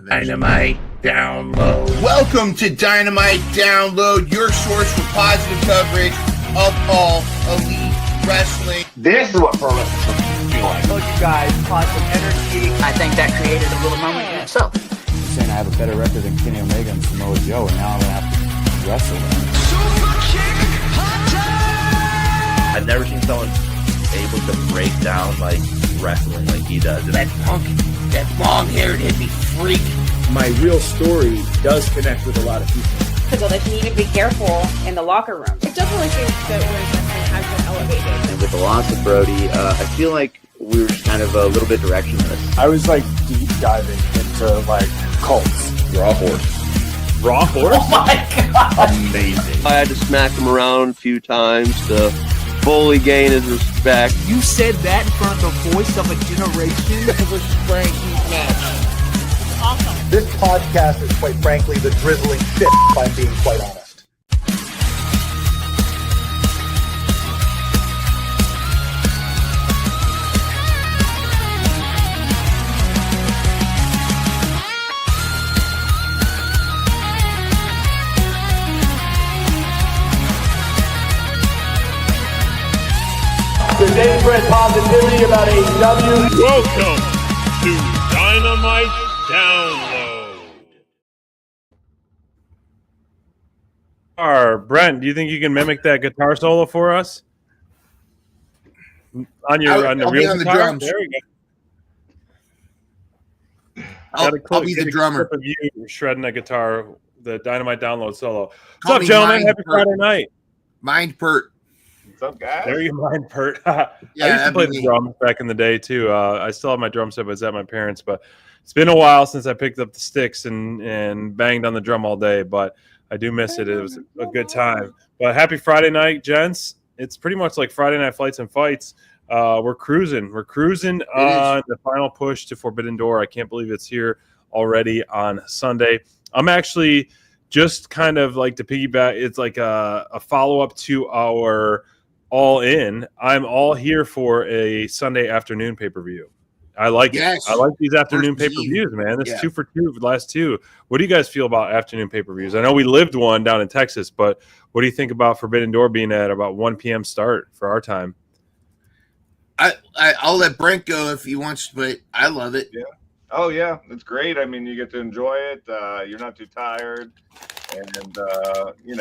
Dynamite Download. Welcome to Dynamite Download, your source for positive coverage of all elite wrestling. This is what pro wrestling feel like. I told you guys, positive energy. I think that created a little moment in itself. You're saying I have a better record than Kenny Omega and Samoa Joe, and now I'm going to have to wrestle them. Super kick, hot tag! I've never seen someone able to break down like wrestling like he does. That punk, that long-haired hippie freak. My real story does connect with a lot of people. So that you need to be careful in the locker room. It definitely seems that women's wrestling has been elevated. And with the loss of Brody, I feel like we were just kind of a little bit directionless. I was like deep diving into like cults. Raw horse. Raw horse? Oh my god! Amazing. I had to smack him around a few times to fully gain his respect. You said that in front of the voice of a generation? It was Frankie's match. Awesome. This podcast is, quite frankly, the drizzling shit, if I'm being quite honest. The day spread positivity about AEW. Welcome to Dynamite Download. Brent, do you think you can mimic that guitar solo for us? On the real guitar? Drums. There we go. I'll be the drummer. Of you shredding that guitar, the Dynamite Download solo. Call What's up, me gentlemen? Mind Happy Pert. Friday night. Mind Pert. What's up, guys? There you mind, Pert. I Yeah, used to play the drums back in the day, too. I still have my drum set, but it's at my parents'. But it's been a while since I picked up the sticks and banged on the drum all day. But I do miss it. It was a good time. But happy Friday night, gents. It's pretty much like Friday Night Flights and Fights. We're cruising. We're cruising on the final push to Forbidden Door. I can't believe it's here already on Sunday. I'm actually just kind of like to piggyback. It's like a follow-up to our All In. I'm all here for a Sunday afternoon pay-per-view. I like it. I like these afternoon pay-per-views, man. It's 2 for 2 for the last two. What do you guys feel about afternoon pay-per-views? I know we lived one down in Texas, but what do you think about Forbidden Door being at about 1 p.m. start for our time? I'll let Brent go if he wants, but I love it. Yeah. Oh, yeah. It's great. I mean, you get to enjoy it. You're not too tired. And, you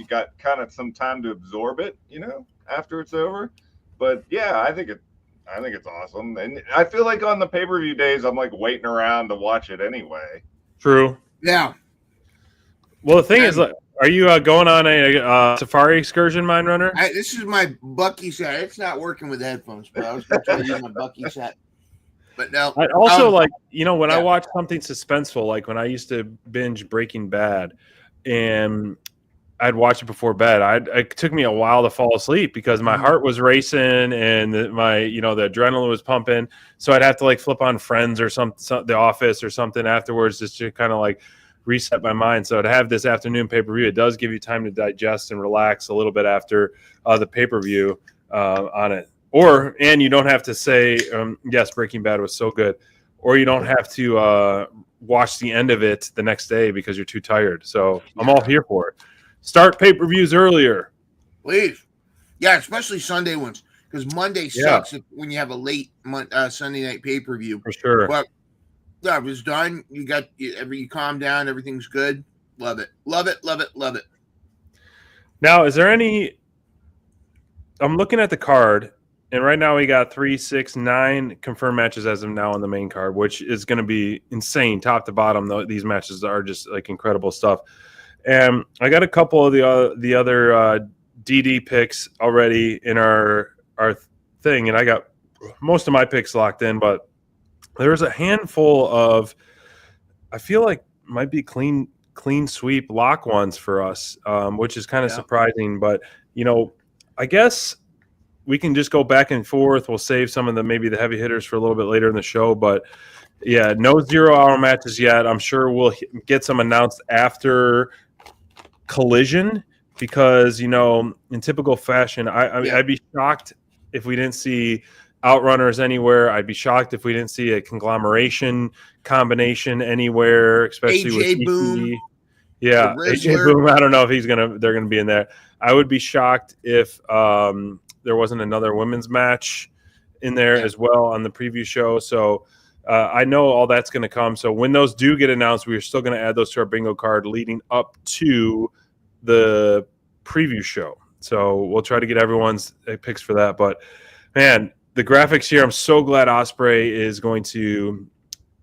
got kind of some time to absorb it, after it's over. But, yeah, I think it's awesome. And I feel like on the pay-per-view days, I'm, like, waiting around to watch it anyway. True. Yeah. Well, the thing is, are you going on a safari excursion, Mind Runner? This is my Bucky set. It's not working with headphones, but I was going to use my Bucky set. But no. I also when I watch something suspenseful, like when I used to binge Breaking Bad, and I'd watch it before bed. It took me a while to fall asleep because my heart was racing and the adrenaline was pumping. So I'd have to like flip on Friends or The Office or something afterwards just to kind of like reset my mind. So to have this afternoon pay-per-view, it does give you time to digest and relax a little bit after the pay-per-view on it. And you don't have to say, yes, Breaking Bad was so good. Or you don't have to watch the end of it the next day because you're too tired. So I'm all here for it. Start pay-per-views earlier. Please. Yeah, especially Sunday ones. Because Monday sucks when you have a late Sunday night pay-per-view. For sure. But yeah, it was done. You calm down. Everything's good. Love it. Love it. Love it. Love it. Now, is there any... I'm looking at the card. And right now we got 3, 6, 9 confirmed matches as of now on the main card, which is going to be insane, top to bottom. These matches are just like incredible stuff. And I got a couple of the other DD picks already in our thing, and I got most of my picks locked in. But there's a handful of I feel like might be clean sweep lock ones for us, which is kind of surprising. But I guess we can just go back and forth. We'll save some of maybe the heavy hitters for a little bit later in the show. But, yeah, no 0-hour matches yet. I'm sure we'll get some announced after Collision because, in typical fashion, I'd be shocked if we didn't see outrunners anywhere. I'd be shocked if we didn't see a conglomeration combination anywhere, especially with AJ Boom, EC. Yeah, the AJ Rizzler. Boom. I don't know if they're gonna be in there. I would be shocked if there wasn't another women's match in there as well on the preview show. So I know all that's going to come. So when those do get announced, we're still going to add those to our bingo card leading up to the preview show. So we'll try to get everyone's picks for that. But man, the graphics here, I'm so glad Ospreay is going to,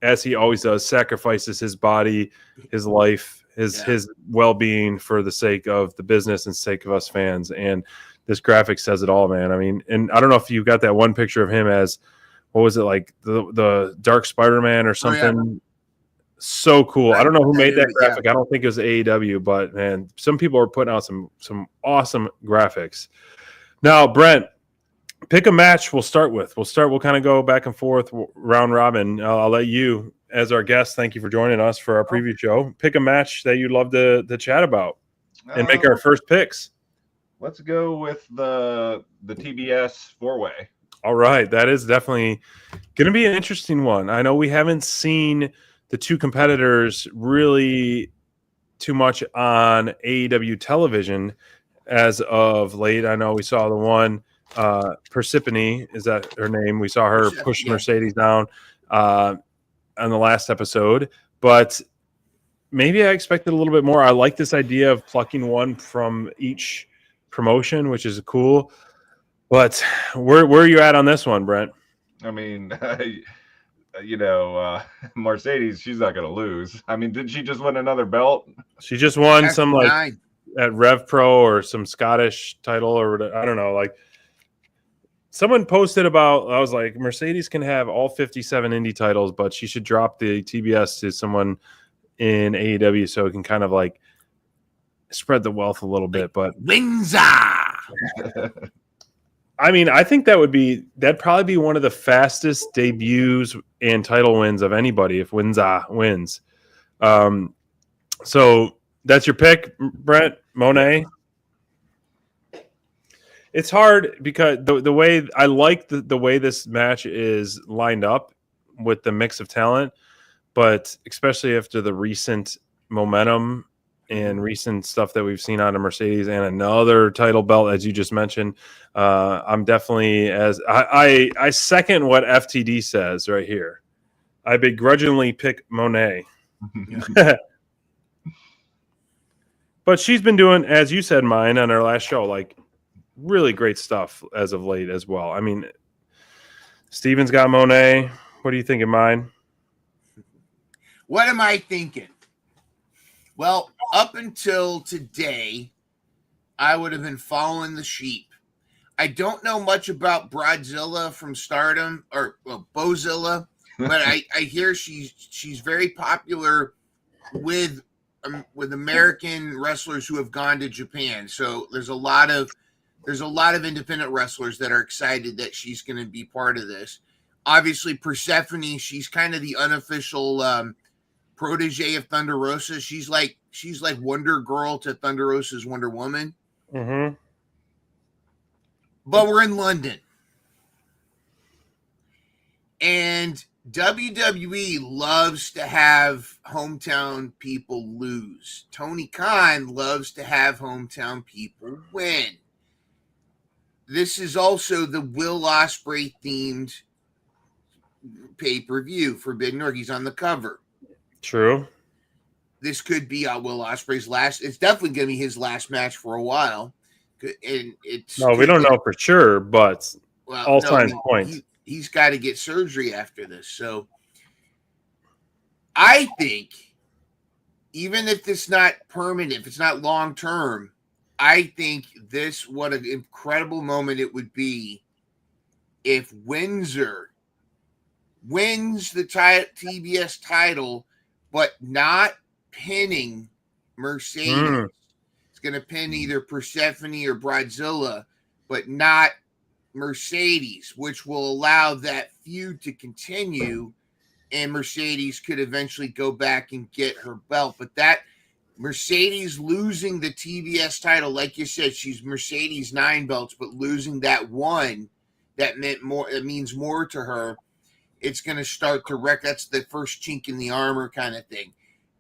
as he always does, sacrifices his body, his life, his well-being for the sake of the business and sake of us fans. And this graphic says it all, man. I mean, and I don't know if you got that one picture of him as, what was it, like the Dark Spider-Man or something? Oh, yeah. So cool. I don't know who made that graphic. I don't think it was AEW, but man, some people are putting out some awesome graphics. Now, Brent, pick a match we'll start with. We'll kind of go back and forth, round robin. I'll let you, as our guest, thank you for joining us for our preview show. Pick a match that you'd love to chat about and make our first picks. Let's go with the TBS 4-way. All right. That is definitely going to be an interesting one. I know we haven't seen the two competitors really too much on AEW television as of late. I know we saw the one, Persephone, is that her name? We saw her push Mercedes down on the last episode, but maybe I expected a little bit more. I like this idea of plucking one from each promotion, which is cool. But where are you at on this one, Brent? I mean, Mercedes, she's not going to lose. I mean, did she just win another belt? She just won some like at Rev Pro or some Scottish title or whatever. I don't know. Like someone posted about, I was like, Mercedes can have all 57 indie titles, but she should drop the TBS to someone in AEW so it can kind of like spread the wealth a little bit. But Windsor. I mean, I think that'd probably be one of the fastest debuts and title wins of anybody if Windsor wins. So that's your pick, Brent Monet. It's hard because the way I like the way this match is lined up with the mix of talent, but especially after the recent momentum and recent stuff that we've seen out of Mercedes and another title belt, as you just mentioned, I'm definitely I second what FTD says right here. I begrudgingly pick Monet. But she's been doing, as you said, mine on our last show, like really great stuff as of late as well. I mean, Steven's got Monet. What do you think of mine? What am I thinking? Well, up until today, I would have been following the sheep. I don't know much about Broadzilla from Stardom or Bozilla, but I hear she's very popular with American wrestlers who have gone to Japan. So there's a lot of independent wrestlers that are excited that she's going to be part of this. Obviously, Persephone, she's kind of the unofficial protege of Thunder Rosa. She's like Wonder Girl to Thunder Rosa's Wonder Woman. Mm-hmm. But we're in London. And WWE loves to have hometown people lose. Tony Khan loves to have hometown people win. This is also the Will Ospreay themed pay-per-view, Forbidden Door. He's on the cover. True. This could be Will Ospreay's last. It's definitely going to be his last match for a while. And we don't know for sure, but all signs point. He's got to get surgery after this. So I think even if it's not permanent, if it's not long term, I think what an incredible moment it would be if Windsor wins the TBS title, but not pinning Mercedes. It's going to pin either Persephone or Broadzilla, but not Mercedes, which will allow that feud to continue, and Mercedes could eventually go back and get her belt. But that Mercedes losing the TBS title, like you said, she's Mercedes 9 belts, but losing that one that means more to her. It's going to start to wreck. That's the first chink in the armor kind of thing.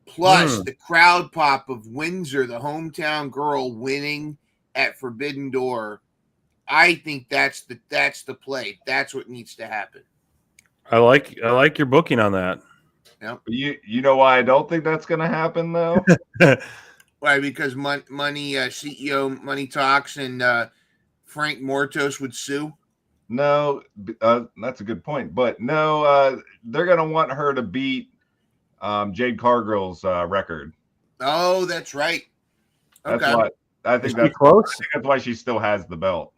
Plus the crowd pop of Windsor, the hometown girl, winning at Forbidden Door. I think that's the play. That's what needs to happen. I like your booking on that. Yep. You know why I don't think that's going to happen though? Why? Because money CEO Money Talks and Frank Mortos would sue. No, that's a good point. But no, they're going to want her to beat Jade Cargill's record. Oh, that's right. Okay. That's why I think that's close. I think that's why she still has the belt.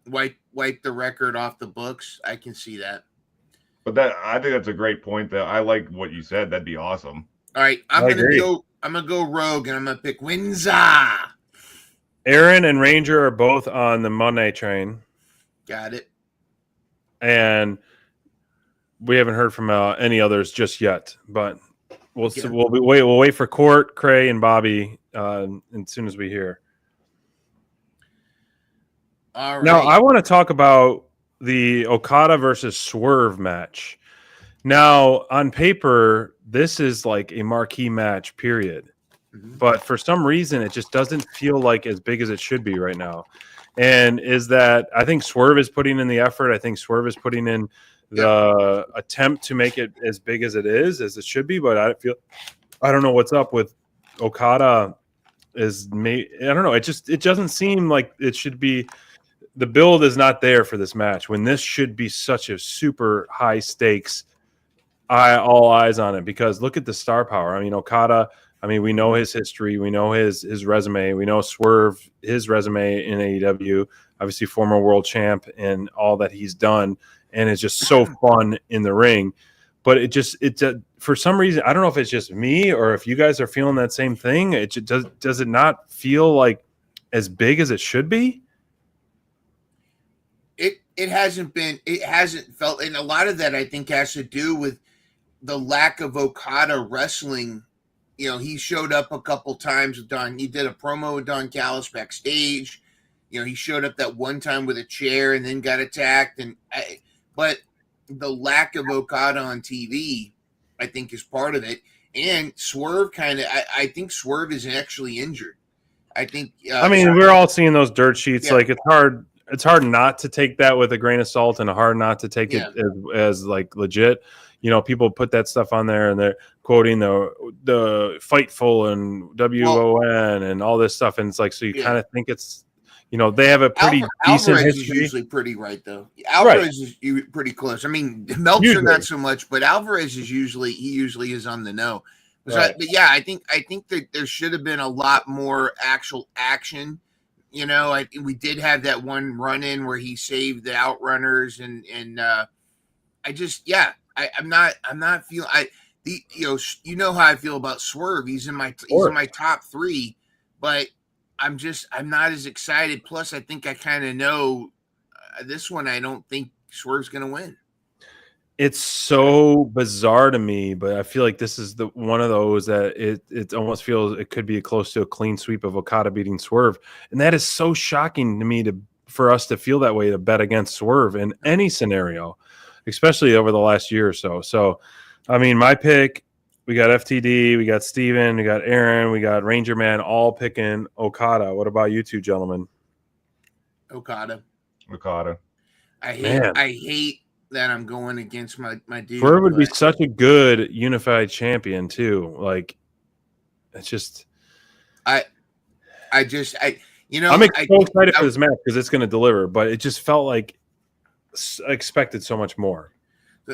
Wipe the record off the books. I can see that. But I think that's a great point. That I like what you said. That'd be awesome. All right, I'm gonna go rogue, and I'm gonna pick Windsor. Aaron and Ranger are both on the Monday train. Got it. And we haven't heard from any others just yet, but we'll wait for Court, Cray, and Bobby as soon as we hear. All right. Now I want to talk about the Okada versus Swerve match. Now on paper, this is like a marquee match, period. But for some reason, it just doesn't feel like as big as it should be right now. And is that I think Swerve is putting in the effort. I think Swerve is putting in the attempt to make it as big as it should be. But I don't know what's up with Okada. I don't know. It doesn't seem like it should be. The build is not there for this match when this should be such a super high stakes. All eyes on it because look at the star power. I mean, Okada. I mean, we know his history. We know his resume. We know Swerve, his resume in AEW, obviously former world champ and all that he's done. And it's just so fun in the ring. But for some reason, I don't know if it's just me or if you guys are feeling that same thing. Does it not feel like as big as it should be? It hasn't felt, and a lot of that I think has to do with the lack of Okada wrestling. You know, he showed up a couple times with Don. He did a promo with Don Callis backstage. You know, he showed up that one time with a chair and then got attacked. But the lack of Okada on TV, I think, is part of it. And Swerve I think Swerve is actually injured. I think. I mean, we're all seeing those dirt sheets. Yeah. Like it's hard. It's hard not to take that with a grain of salt and hard not to take it as like legit. You know, people put that stuff on there and they're quoting the Fightful and WON and all this stuff. And it's like, so you kind of think it's, you know, they have a pretty decent Alvarez history. Is usually pretty right, though. Alvarez is pretty close. I mean, Meltzer not so much, but Alvarez is usually is on the know. Right. But yeah, I think that there should have been a lot more actual action. You know, we did have that one run in where he saved the Outrunners, and I just I'm not feeling you know how I feel about Swerve. He's in my top three, but I'm not as excited. Plus, I think I kind of know this one. I don't think Swerve's going to win. It's so bizarre to me, but I feel like this is the one of those that it almost feels it could be close to a clean sweep of Okada beating Swerve, and that is so shocking to me for us to feel that way to bet against Swerve in any scenario, especially over the last year or so. So, I mean, my pick. We got FTD, we got Steven, we got Aaron, we got Ranger Man, all picking Okada. What about you two gentlemen? Okada. I hate that I'm going against my dude. Swerve would be such a good unified champion too. Like, it's just, I'm so excited for this match because it's going to deliver. But it just felt like I expected so much more.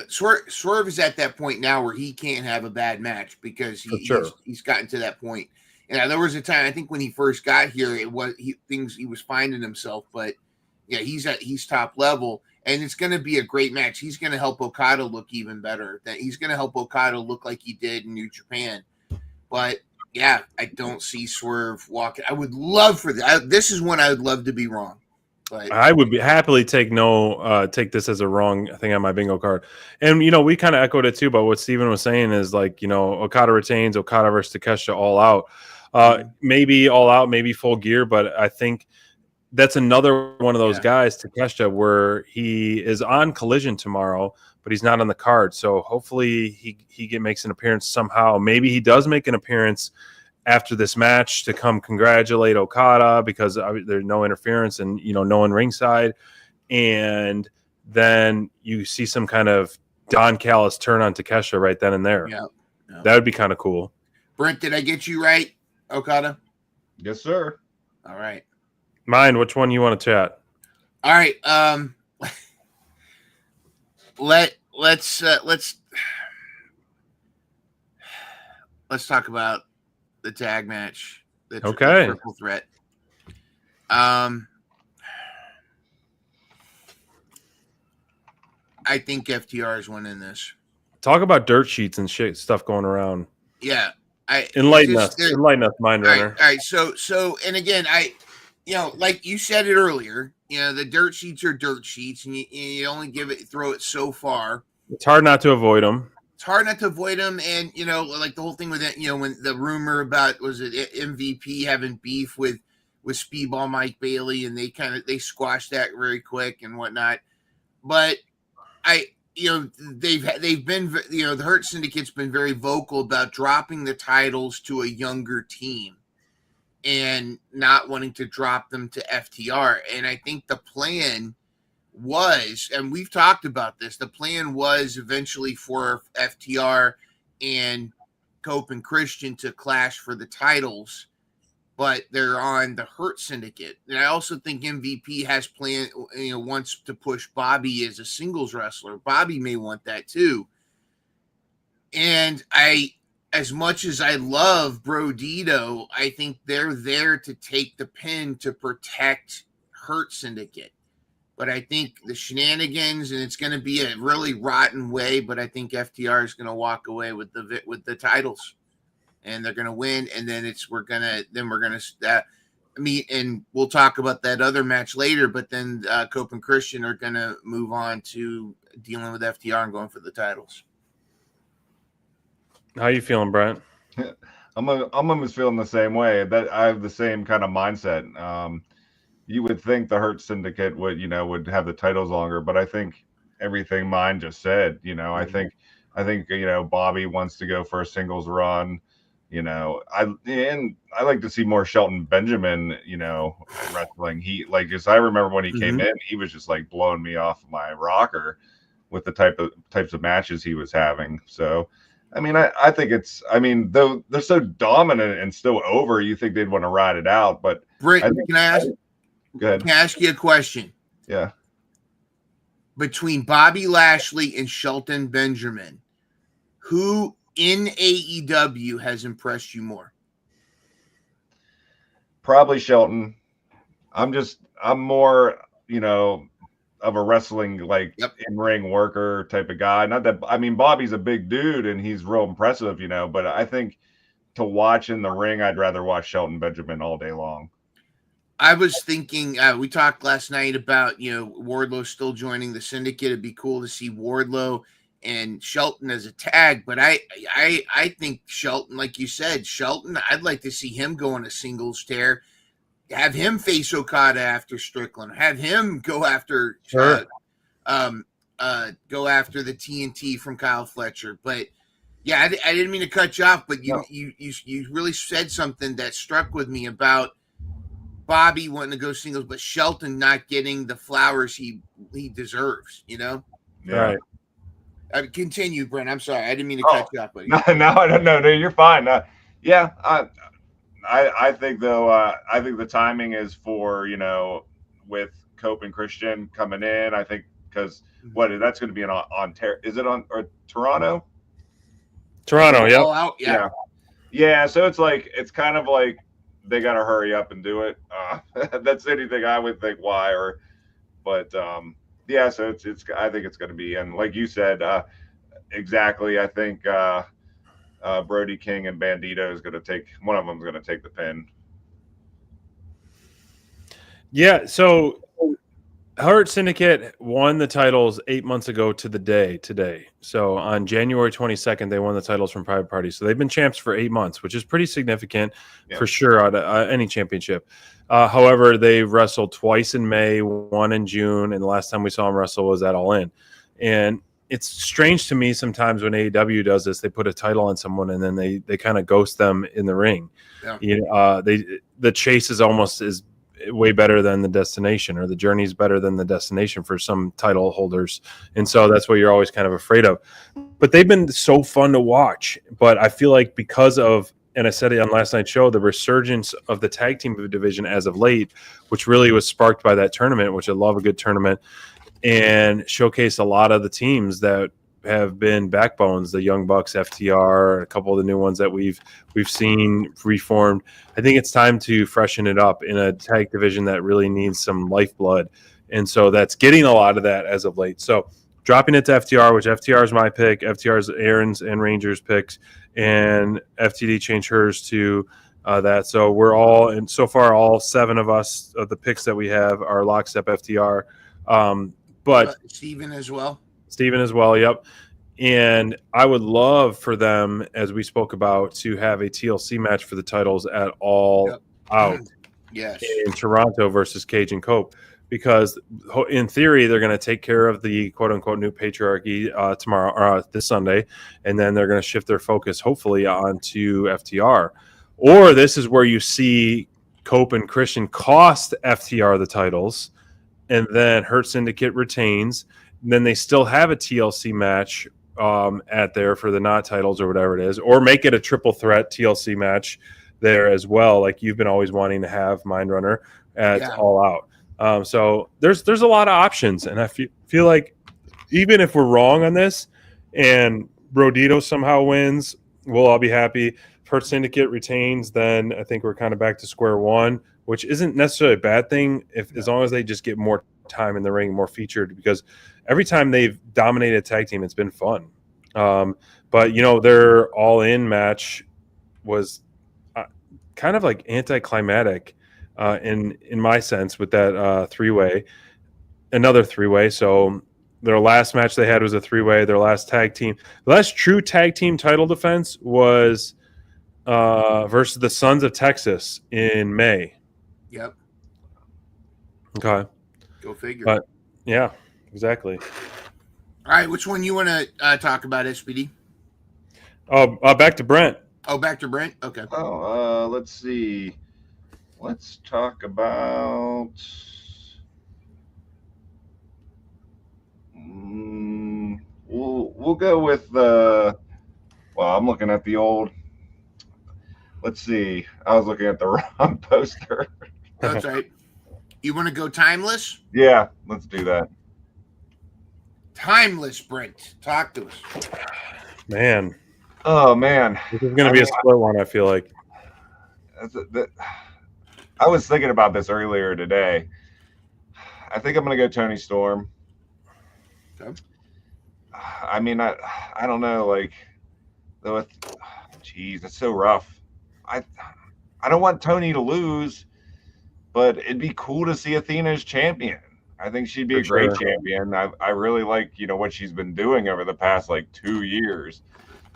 Swerve is at that point now where he can't have a bad match because he's gotten to that point. And there was a time I think when he first got here, he was finding himself, but yeah, he's top level, and it's going to be a great match. He's going to help Okada look even better. He's going to help Okada look like he did in New Japan. But yeah, I don't see Swerve walking. I would love for that. This is one I would love to be wrong. But I would be happily take this as a wrong thing on my bingo card. And, you know, we kind of echoed it too, but what Steven was saying is like, you know, Okada retains, Okada versus Takeshita all out. Maybe all out, maybe full gear, but I think that's another one of those Yeah. guys, Takeshita, where he is on Collision tomorrow, but he's not on the card. So hopefully he makes an appearance somehow. Maybe he does make an appearance after this match to come congratulate Okada because there's no interference and no one ringside, and then you see some kind of Don Callis turn on Takeshita right then and there. Yeah. That would be kind of cool. Brent, did I get you right, Okada? Yes, sir. All right. Mine, which one you want to chat? All right. Let's talk about the tag match. The triple threat. I think FTR is winning this. Talk about dirt sheets and shit stuff going around. Yeah. Enlighten us, Mind Runner. All right. So, and again, like you said it earlier, the dirt sheets are dirt sheets, and you only throw it so far. It's hard not to avoid them. It's hard not to avoid them, and like the whole thing with it, when the rumor about was it MVP having beef with Speedball Mike Bailey, and they squashed that very quick and whatnot. But they've been the Hurt Syndicate's been very vocal about dropping the titles to a younger team and not wanting to drop them to FTR. And I think the plan was, and we've talked about this, the plan was eventually for FTR and Cope and Christian to clash for the titles, but they're on the Hurt Syndicate. And I also think MVP has planned, wants to push Bobby as a singles wrestler. Bobby may want that too. And as much as I love Brodito, I think they're there to take the pin to protect Hurt Syndicate. But I think the shenanigans, and it's going to be a really rotten way, but I think FTR is going to walk away with the titles, and they're going to win. And then we're going to meet, and we'll talk about that other match later. But then Cope and Christian are going to move on to dealing with FTR and going for the titles. How you feeling, Brent? I'm almost feeling the same way. That I have the same kind of mindset. You would think the Hurt Syndicate would have the titles longer, but I think everything mine just said, I think Bobby wants to go for a singles run. I like to see more Shelton Benjamin, wrestling. I remember when he came in, he was just like blowing me off my rocker with the types of matches he was having. So, I think though they're so dominant and still over, you think they'd want to ride it out. But Britt, can I ask? Go ahead. Can I ask you a question? Yeah. Between Bobby Lashley and Shelton Benjamin, who in AEW has impressed you more? Probably Shelton. I'm more, of a wrestling in-ring worker type of guy. Not that Bobby's a big dude and he's real impressive, but I think to watch in the ring, I'd rather watch Shelton Benjamin all day long. I was thinking, we talked last night about, Wardlow still joining the Syndicate. It'd be cool to see Wardlow and Shelton as a tag, but I think Shelton, like you said, I'd like to see him go on a singles tear, have him face Okada after Strickland, have him go after the TNT from Kyle Fletcher. But yeah, I didn't mean to cut you off, but you really said something that struck with me about Bobby wanting to go singles, but Shelton not getting the flowers he deserves, Right. Continue, Brent. I'm sorry. I didn't mean to cut you off, buddy. No, I don't know. No, you're fine. I think though, I think the timing is for, with Cope and Christian coming in, I think because that's going to be in Ontario. Is it on or Toronto? Toronto, yeah. Yeah. So it's kind of like they got to hurry up and do it. That's anything I would think why, yeah, so it's I think it's going to be, and like you said, exactly. I think Brody King and Bandito is going to take one of them is going to take the pin. Yeah. So Hurt Syndicate won the titles 8 months ago to the day today. So on January 22nd, they won the titles from Private Party. So they've been champs for 8 months, which is pretty significant for sure on any championship. However, they wrestled twice in May, one in June, and the last time we saw them wrestle was at All In. And it's strange to me sometimes when AEW does this, they put a title on someone and then they kind of ghost them in the ring. Yeah. The chase is almost as way better than the destination, or the journey is better than the destination for some title holders. And so that's what you're always kind of afraid of. But they've been so fun to watch. But I feel like because of, and I said it on last night's show, the resurgence of the tag team division as of late, which really was sparked by that tournament, which I love a good tournament, and showcased a lot of the teams that have been backbones, the Young Bucks, FTR, a couple of the new ones that we've seen reformed. I think it's time to freshen it up in a tag division that really needs some lifeblood. And so that's getting a lot of that as of late. So dropping it to FTR, which FTR is my pick, FTR's Aaron's and Rangers picks, and FTD changed hers to that. So we're all, and so far all 7 of us, of the picks that we have, are lockstep FTR. But Steven as well. Steven as well, yep. And I would love for them, as we spoke about, to have a TLC match for the titles at All Out. Yes. In Toronto versus Cage and Cope, because in theory they're going to take care of the quote-unquote new patriarchy tomorrow, or this Sunday, and then they're going to shift their focus hopefully onto FTR. Or this is where you see Cope and Christian cost FTR the titles, and then Hurt Syndicate retains. And then they still have a TLC match at there for the not titles or whatever it is, or make it a triple threat TLC match there as well, like you've been always wanting to have Mind Runner at All Out. So there's a lot of options, and I feel like even if we're wrong on this and Rodito somehow wins, we'll all be happy. If Hurt Syndicate retains, then I think we're kind of back to square one, which isn't necessarily a bad thing as long as they just get more time in the ring, more featured, because every time they've dominated a tag team, it's been fun. But their All In match was kind of like anticlimactic in my sense with that another three-way. So their last match they had was a three-way. Their last true tag team title defense was versus the Sons of Texas in May. Yep. Okay. Go figure. But yeah, exactly. All right, which one you want to talk about, SPD? Oh, back to Brent. Oh, back to Brent? Okay. Oh, let's see. Let's talk about... We'll go with the... Well, I'm looking at the old... Let's see. I was looking at the wrong poster. That's right. You want to go timeless? Yeah, let's do that. Timeless, Brent. Talk to us. Man. Oh, man. This is going to be a split one, I feel like. I was thinking about this earlier today. I think I'm going to go Tony Storm. Okay. I mean, I don't know. Like, geez, it's so rough. I don't want Tony to lose, but it'd be cool to see Athena as champion. I think she'd be a great champion. I really like, what she's been doing over the past, 2 years.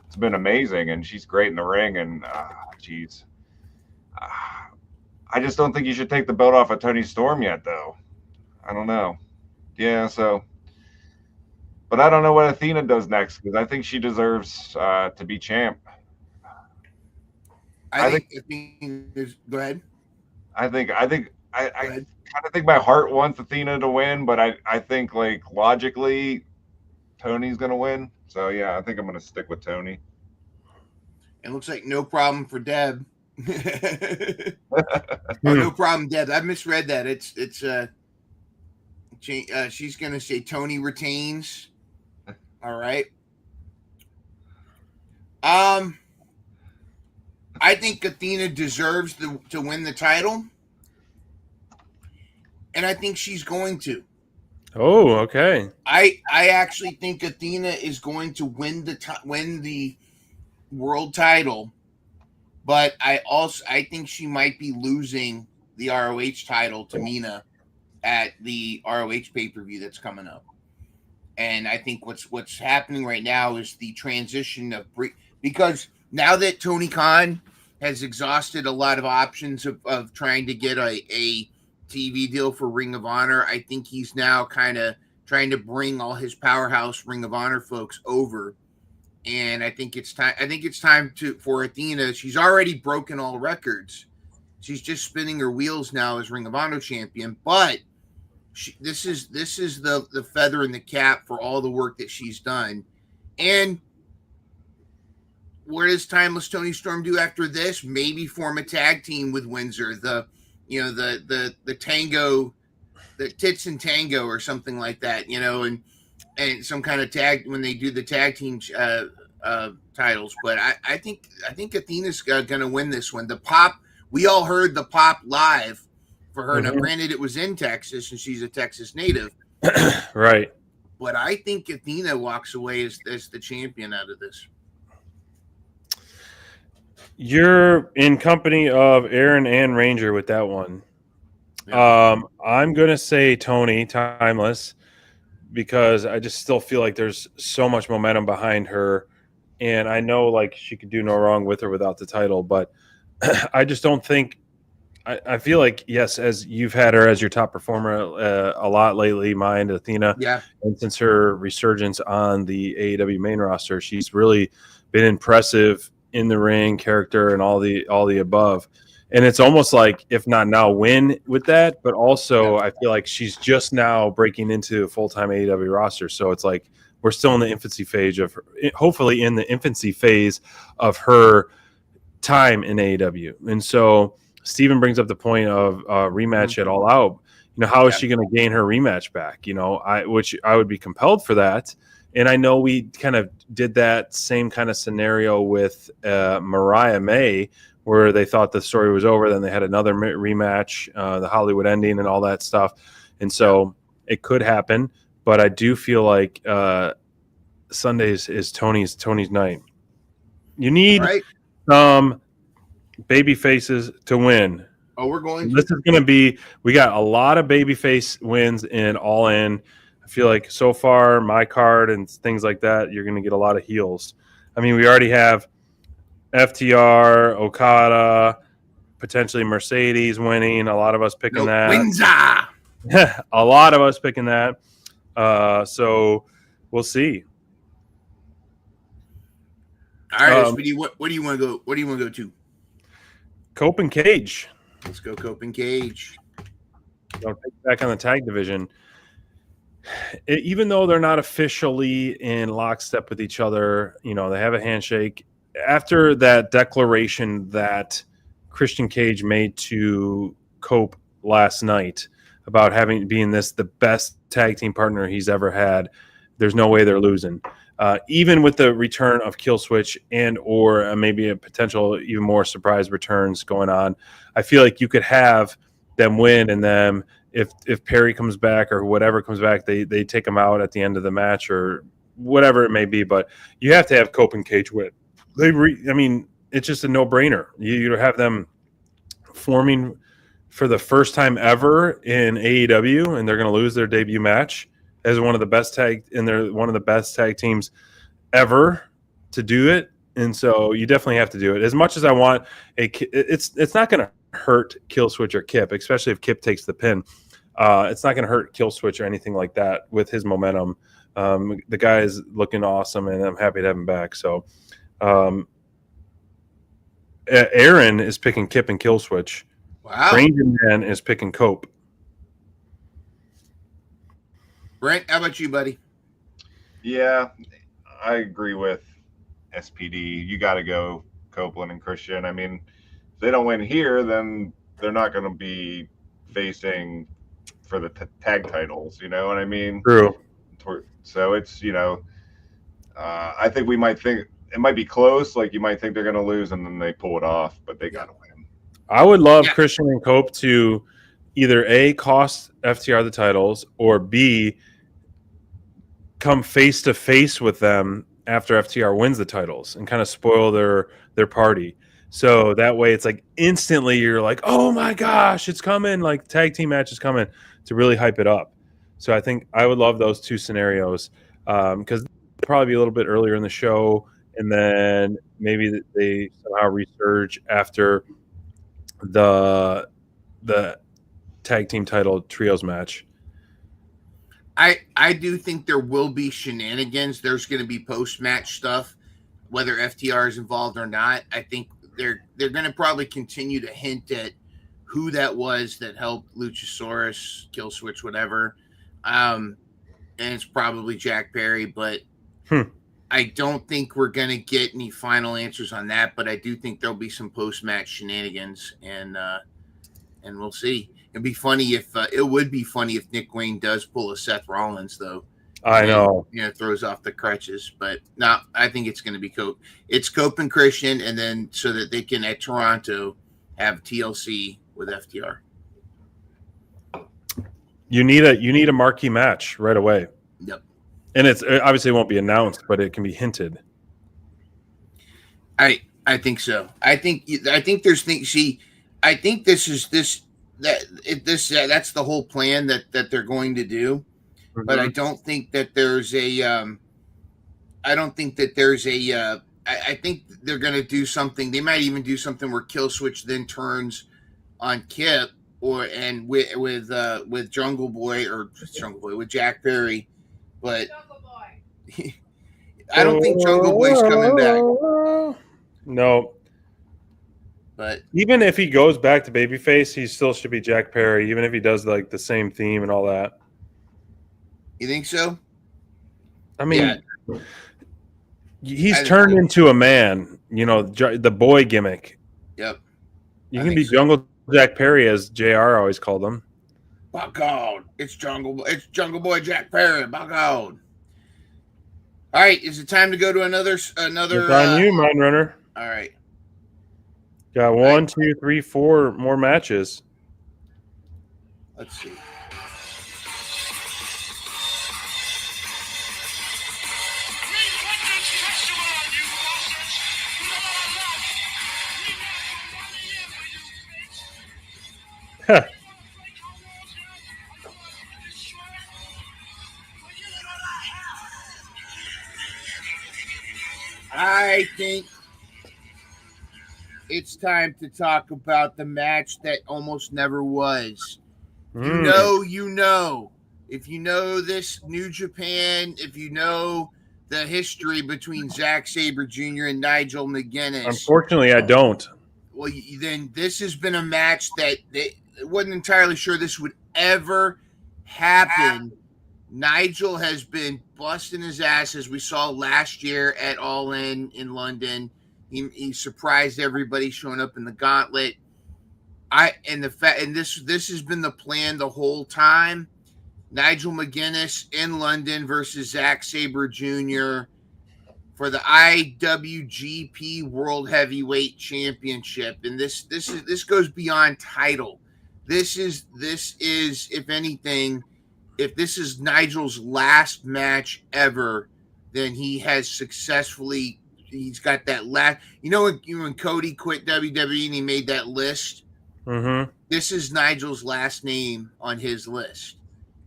It's been amazing, and she's great in the ring, and, geez. I just don't think you should take the belt off of Tony Storm yet, though. I don't know. Yeah, so. But I don't know what Athena does next, because I think she deserves to be champ. I think go ahead. I kind of think my heart wants Athena to win, but I think logically Tony's gonna win. So yeah, I think I'm gonna stick with Tony. It looks like no problem for Deb. No problem, Deb. I misread that. It's she's gonna say Tony retains. All right. I think Athena deserves to win the title, and I think she's going to. Oh, okay. I actually think Athena is going to win the world title, but I think she might be losing the ROH title to Mina at the ROH pay-per-view that's coming up. And I think what's happening right now is the transition of because now that Tony Khan has exhausted a lot of options of trying to get a TV deal for Ring of Honor, I think he's now kind of trying to bring all his powerhouse Ring of Honor folks over. And I think it's time. I think it's time for Athena. She's already broken all records. She's just spinning her wheels now as Ring of Honor champion. But this is the feather in the cap for all the work that she's done. And what does Timeless Tony Storm do after this? Maybe form a tag team with Windsor. The tango, the tits and tango or something like that. And some kind of tag when they do the tag team titles. But I think Athena's going to win this one. The pop, we all heard the pop live for her. Now, granted, it was in Texas and she's a Texas native. Right. But I think Athena walks away as the champion out of this. You're in company of Aaron and Ranger with that one. Yeah. I'm going to say Tony Timeless because I just still feel like there's so much momentum behind her. And I know like she could do no wrong with her without the title, but I just don't think I feel like, yes, as you've had her as your top performer a lot lately, mind Athena. Yeah. And since her resurgence on the AEW main roster, she's really been impressive in the ring, character, and all the above. And it's almost like, if not now, win with that. But also, I feel like she's just now breaking into a full-time AEW roster. So it's like we're still in the infancy phase of her, hopefully in the infancy phase of her time in AEW. And so Steven brings up the point of rematch at All Out. How is she going to gain her rematch back? Which I would be compelled for that. And I know we kind of did that same kind of scenario with Mariah May, where they thought the story was over. Then they had another rematch, the Hollywood ending and all that stuff. And so it could happen. But I do feel like Sundays is Tony's night. You need some baby faces to win. Oh, we're going. This is going to be. We got a lot of babyface wins in All In. I feel like so far my card and things like that, you're going to get a lot of heels. I mean, we already have FTR, Okada, potentially Mercedes winning. A lot of us picking that. Windsor. A lot of us picking that. So we'll see. All right, Speedy, what do you want to go? What do you want to go to? Cope and Cage. Let's go, Cope and Cage. Back on the tag division. Even though they're not officially in lockstep with each other, they have a handshake. After that declaration that Christian Cage made to Cope last night about being the best tag team partner he's ever had, there's no way they're losing. Even with the return of Killswitch or maybe a potential even more surprise returns going on, I feel like you could have them win, and then if Perry comes back or whatever comes back, they take him out at the end of the match or whatever it may be. But you have to have Cope and Cage win. It's just a no-brainer. You have them forming for the first time ever in AEW, and they're going to lose their debut match as one of the best tag teams ever to do it. And so you definitely have to do it. As much as I want it's not going to hurt Killswitch or Kip, especially if Kip takes the pin. It's not going to hurt Killswitch or anything like that with his momentum. The guy is looking awesome, and I'm happy to have him back. So Aaron is picking Kip and Killswitch. Wow. Ranger Man is picking Cope. Brent, how about you, buddy? Yeah, I agree with SPD. You got to go Copeland and Christian. I mean, if they don't win here, then they're not going to be facing for the tag titles. You know what I mean? True. So it's, I think we might think it might be close. Like you might think they're going to lose and then they pull it off, but they got to win. I would love Christian and Cope to either A, cost FTR the titles, or B, come face to face with them after FTR wins the titles and kind of spoil their party. So that way it's like instantly you're like, oh my gosh, it's coming. Like tag team match is coming to really hype it up. So I think I would love those two scenarios because probably be a little bit earlier in the show, and then maybe they somehow resurge after the tag team title trios match. I do think there will be shenanigans. There's going to be post-match stuff, whether FTR is involved or not. I think they're going to probably continue to hint at who that was that helped Luchasaurus, Kill Switch, whatever. And it's probably Jack Perry, but I don't think we're going to get any final answers on that. But I do think there'll be some post-match shenanigans, and we'll see. It'd be funny if it would be funny if Nick Wayne does pull a Seth Rollins, though. I know. Throws off the crutches, but no, I think it's going to be Cope. It's Cope and Christian, and then so that they can at Toronto have TLC with FTR. You need a marquee match right away. Yep. And it's obviously it won't be announced, but it can be hinted. I think so. I think there's things. See, I think that's the whole plan that they're going to do. Mm-hmm. But I don't think that there's a. I think they're going to do something. They might even do something where Killswitch then turns on Kip with Jungle Boy with Jack Perry, but I don't think Jungle Boy's coming back. No. But even if he goes back to babyface, he still should be Jack Perry, even if he does like the same theme and all that. You think so? I mean, he's turned into a man, the boy gimmick. Yep. You can be Jungle Jack Perry, as JR always called him. By God, it's Jungle Boy Jack Perry. By God. All right, is it time to go to another? It's on you, Mind Runner. All right. Got 1, 2, 3, 4 more matches. Let's see. I think it's time to talk about the match that almost never was. You know. If you know this New Japan, if you know the history between Zack Sabre Jr. and Nigel McGuinness. Unfortunately, I don't. Well, then this has been a match that they wasn't entirely sure this would ever happen. Nigel has been busting his ass, as we saw last year at All In London. He surprised everybody showing up in the gauntlet. This has been the plan the whole time. Nigel McGuinness in London versus Zack Sabre Jr. for the IWGP World Heavyweight Championship, and this goes beyond title. This is if anything, if this is Nigel's last match ever, then he has successfully. He's got that last. When Cody quit WWE and he made that list. Mm-hmm. This is Nigel's last name on his list.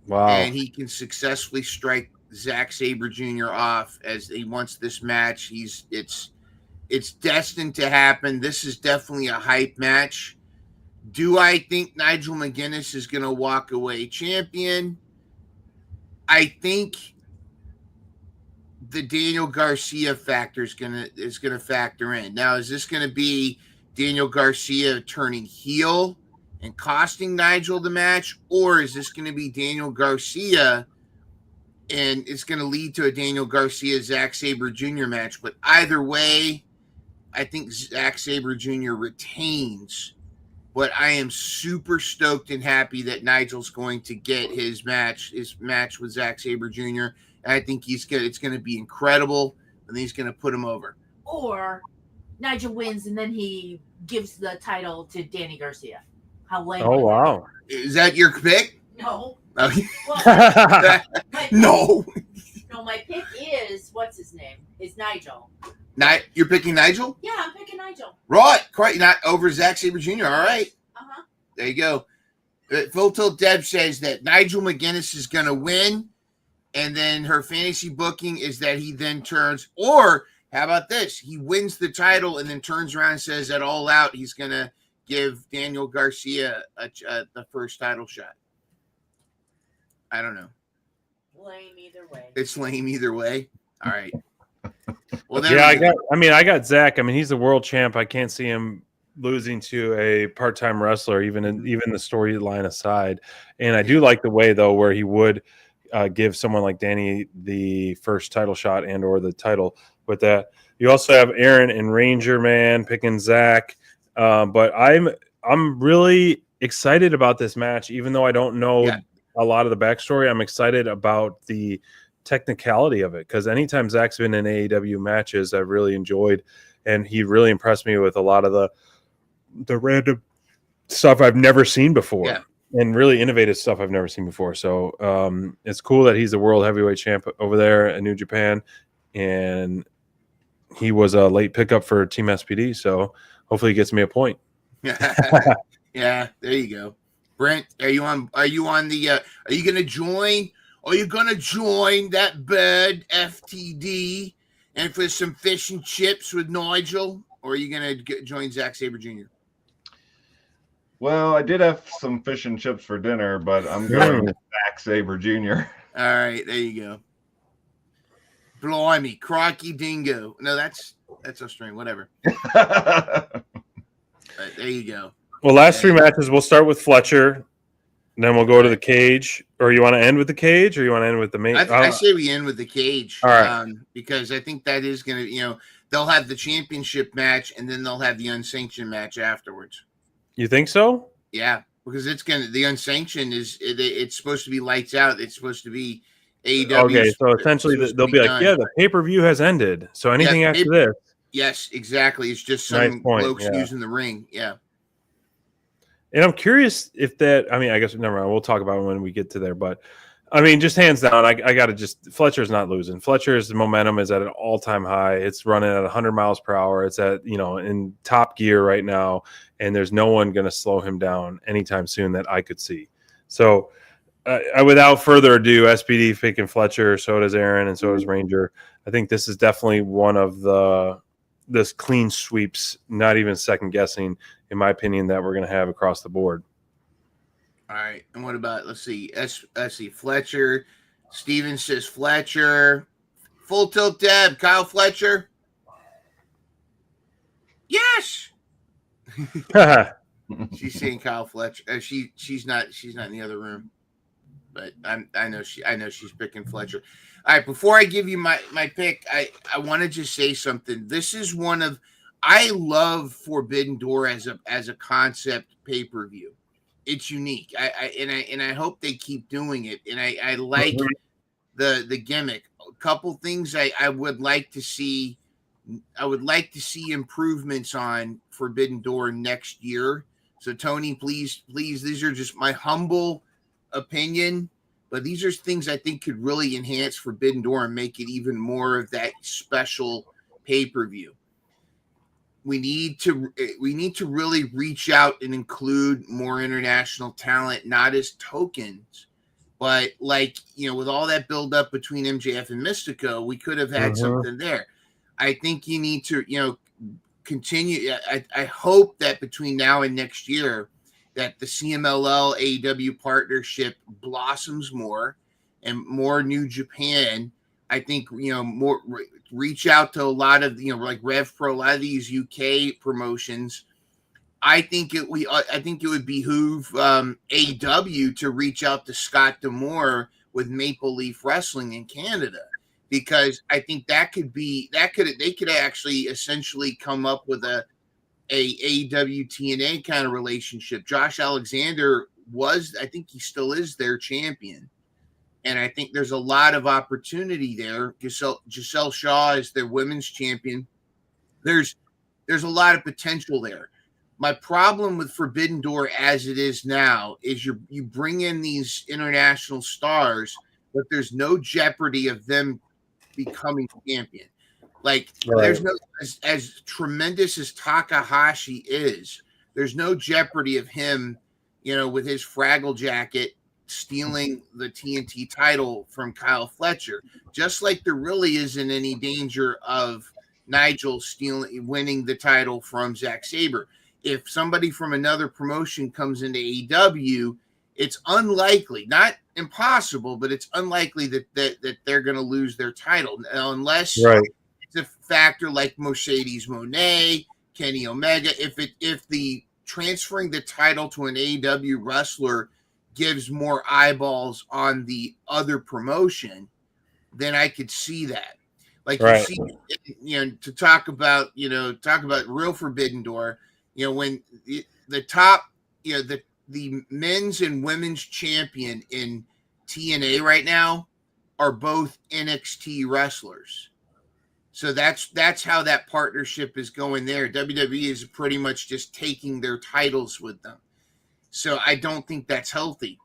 Wow! And he can successfully strike Zack Sabre Jr. off as he wants this match. It's destined to happen. This is definitely a hype match. Do I think Nigel McGuinness is going to walk away champion? I think the Daniel Garcia factor is going to factor in. Now, is this going to be Daniel Garcia turning heel and costing Nigel the match, or is this going to be Daniel Garcia and it's going to lead to a Daniel Garcia Zack Sabre Jr. match? But either way, I think Zack Sabre Jr. retains. But I am super stoked and happy that Nigel's going to get his match with Zack Sabre Jr. And I think it's going to be incredible, and he's going to put him over. Or Nigel wins, and then he gives the title to Danny Garcia. How lame! Oh wow! Is that your pick? No. Okay. Well, No. No, my pick is what's his name? Is Nigel. You're picking Nigel? Yeah, I'm picking Nigel. Nigel. Right, not over Zack Sabre Jr. All right. Uh-huh. There you go. Full Tilt Deb says that Nigel McGuinness is going to win, and then her fantasy booking is that he then turns, or how about this? He wins the title and then turns around and says at All Out he's going to give Daniel Garcia the first title shot. I don't know. Lame either way. It's lame either way. All right. Well, yeah, I got Zach. I mean, he's the world champ. I can't see him losing to a part-time wrestler, even the storyline aside. And I do like the way though where he would give someone like Danny the first title shot and or the title with that. You also have Aaron and Ranger Man picking Zach, but I'm really excited about this match, even though I don't know a lot of the backstory. I'm excited about the technicality of it because anytime Zach's been in AEW matches, I've really enjoyed, and he really impressed me with a lot of the random stuff I've never seen before, and really innovative stuff I've never seen before. So it's cool that he's the world heavyweight champ over there in New Japan, and he was a late pickup for Team SPD. So hopefully he gets me a point. Yeah, there you go. Brent, are you on the are you going to join? Are you going to join that bird FTD and for some fish and chips with Nigel? Or are you going to join Zack Sabre Jr.? Well, I did have some fish and chips for dinner, but I'm going with Zack Sabre Jr. All right, there you go. Blimey, Crocky Dingo. No, that's Australian, whatever. There you go. Well, last three matches, we'll start with Fletcher. Then we'll go to the cage. Or you want to end with the cage, or you want to end with the main? I say we end with the cage. All right. Because I think that is going to, they'll have the championship match, and then they'll have the unsanctioned match afterwards. You think so? Yeah, because the unsanctioned it's supposed to be lights out. It's supposed to be AEW. Okay, so essentially they'll be like, the pay-per-view has ended. So anything after this. Yes, exactly. It's just some blokes using the ring. Yeah. And I'm curious if I guess never mind. We'll talk about it when we get to there. But I mean, just hands down, I got to Fletcher's not losing. Fletcher's momentum is at an all-time high. It's running at 100 miles per hour. It's at, in top gear right now. And there's no one going to slow him down anytime soon that I could see. So without further ado, SPD picking Fletcher, so does Aaron, and so does Ranger. I think this is definitely one of this clean sweeps, not even second guessing, in my opinion, that we're going to have across the board. All right. And what about, let's see, Fletcher. Steven says Fletcher. Full Tilt Deb, Kyle Fletcher. Yes. She's saying Kyle Fletcher. She's not in the other room. But I know she's picking Fletcher. All right, before I give you my pick, I want to just say something. This is I love Forbidden Door as a concept pay-per-view. It's unique. I hope they keep doing it. And I like the gimmick. A couple things I would like to see. I would like to see improvements on Forbidden Door next year. So Tony, please, these are just my humble opinion, but these are things I think could really enhance Forbidden Door and make it even more of that special pay-per-view. We need to really reach out and include more international talent, not as tokens, but with all that build up between MJF and Mystico, we could have had something there. I think you need to, continue. I hope that between now and next year that the CMLL AEW partnership blossoms more and more New Japan. I think, more reach out to a lot of, like Rev Pro, a lot of these UK promotions. I think it would behoove AEW to reach out to Scott D'Amore with Maple Leaf Wrestling in Canada, because I think they could actually essentially come up with a AEW TNA kind of relationship. Josh Alexander I think he still is their champion. And I think there's a lot of opportunity there. Giselle Shaw is their women's champion. There's a lot of potential there. My problem with Forbidden Door as it is now is you bring in these international stars, but there's no jeopardy of them becoming champion. Like, there's no as tremendous as Takahashi is, there's no jeopardy of him, with his Fraggle jacket stealing the TNT title from Kyle Fletcher. Just like there really isn't any danger of Nigel winning the title from Zack Sabre. If somebody from another promotion comes into AEW, it's unlikely, not impossible, but it's unlikely that they're going to lose their title unless it's a factor like Mercedes Moné, Kenny Omega. If the transferring the title to an AEW wrestler gives more eyeballs on the other promotion, then I could see that. Like you see, to talk about real Forbidden Door, when the top, the men's and women's champion in TNA right now are both NXT wrestlers. So that's how that partnership is going there. WWE is pretty much just taking their titles with them. So I don't think that's healthy.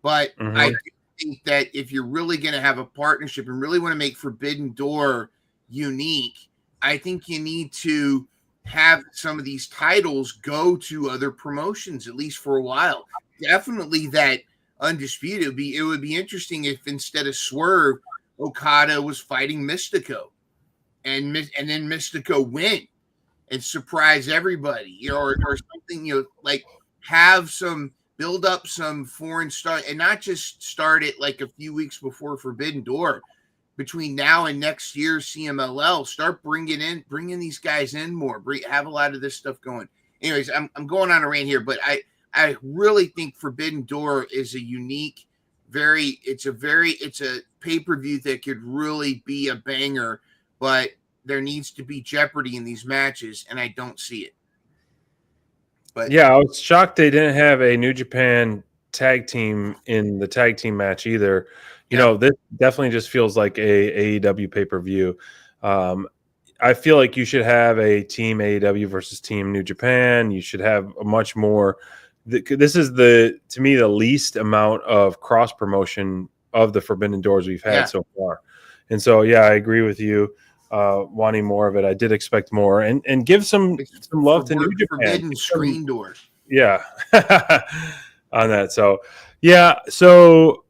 But I do think that if you're really going to have a partnership and really want to make Forbidden Door unique, I think you need to have some of these titles go to other promotions, at least for a while. Definitely that Undisputed. It would be interesting if instead of Swerve, Okada was fighting Mystico, and then Mystico win and surprise everybody, or something, like have some build up some foreign start and not just start it like a few weeks before Forbidden Door. Between now and next year's CMLL, start bringing these guys in more. Have a lot of this stuff going. Anyways, I'm going on a rant here, but I really think Forbidden Door is a unique, it's a pay-per-view that could really be a banger, but there needs to be jeopardy in these matches, and I don't see it. But yeah, I was shocked they didn't have a New Japan tag team in the tag team match either. This definitely just feels like a AEW pay-per-view. I feel like you should have a team AEW versus team New Japan. You should have a much more. This is to me the least amount of cross promotion of the Forbidden Doors we've had so far. And so, I agree with you. Wanting more of it, I did expect more, and give some love to New Japan. Forbidden Screen Door. Yeah, on that. So, so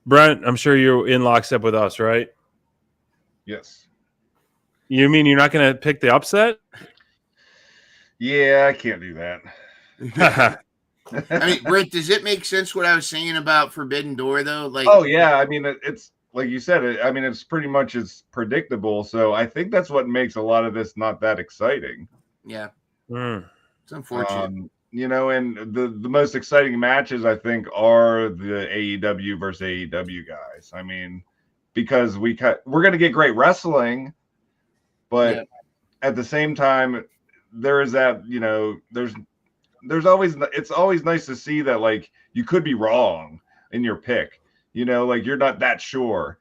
Brent, I'm sure you're in lockstep with us, right? Yes. You mean you're not going to pick the upset? Yeah, I can't do that. I mean, Brent, does it make sense what I was saying about Forbidden Door, though? Like, oh yeah, I mean, it's like you said. It's pretty much as predictable. So I think that's what makes a lot of this not that exciting. Yeah, it's unfortunate. And the most exciting matches I think are the AEW versus AEW guys. I mean, because we're going to get great wrestling, but at the same time, there is that there's always, it's always nice to see that like you could be wrong in your pick, like you're not that sure,